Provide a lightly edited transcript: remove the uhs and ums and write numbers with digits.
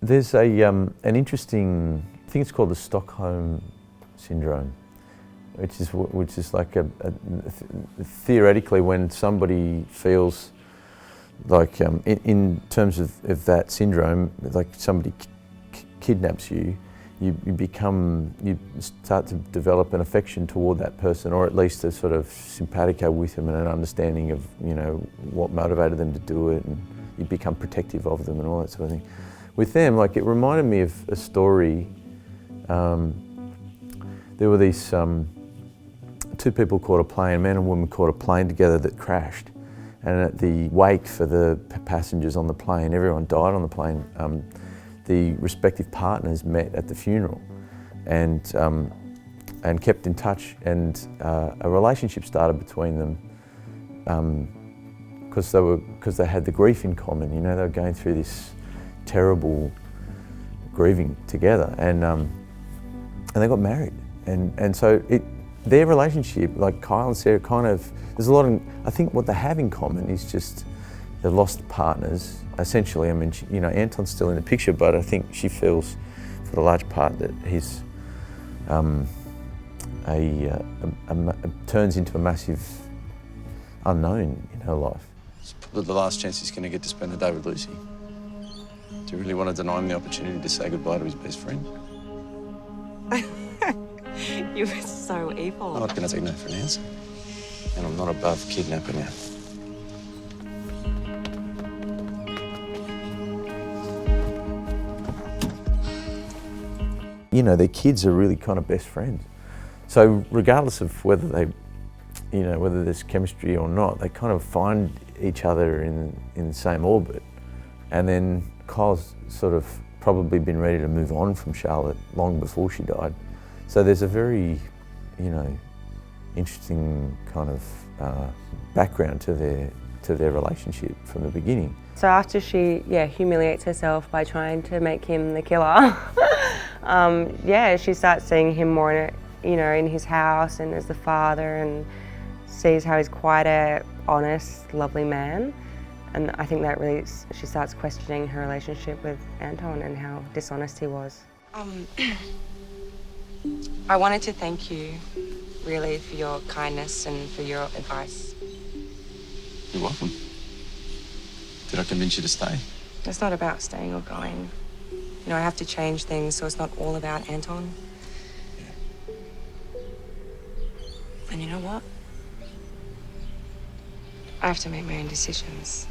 There's an interesting, I think it's called the Stockholm Syndrome, which is like theoretically when somebody feels like, in terms of that syndrome, like somebody kidnaps you, you start to develop an affection toward that person, or at least a sort of simpatico with them and an understanding of, you know, what motivated them to do it, and you become protective of them and all that sort of thing. With them, like, it reminded me of a story. There were these two people caught a plane, a man and woman caught a plane together that crashed. And at the wake for the passengers on the plane, everyone died on the plane. The respective partners met at the funeral and kept in touch, and a relationship started between them because they had the grief in common. You know, they were going through this terrible grieving together, and they got married, and so their relationship, like Kyle and Sarah, kind of, there's a lot of, I think what they have in common is just they've lost partners, essentially. I mean, you know, Anton's still in the picture, but I think she feels, for the large part, that he's turns into a massive unknown in her life. It's probably the last chance he's going to get to spend the day with Lucy. Do you really want to deny him the opportunity to say goodbye to his best friend? You were so evil. I'm not going to take no for an answer. And I'm not above kidnapping you. You know, their kids are really kind of best friends. So regardless of whether they, you know, whether there's chemistry or not, they kind of find each other in the same orbit. And then Kyle's sort of probably been ready to move on from Charlotte long before she died. So there's a very, you know, interesting kind of background to their relationship from the beginning. So after she, humiliates herself by trying to make him the killer, she starts seeing him more, in his house and as the father, and sees how he's quite a honest, lovely man. And I think that really, she starts questioning her relationship with Anton and how dishonest he was. I wanted to thank you, really, for your kindness and for your advice. You're welcome. Did I convince you to stay? It's not about staying or going. You know, I have to change things, so it's not all about Anton. Yeah. And you know what? I have to make my own decisions.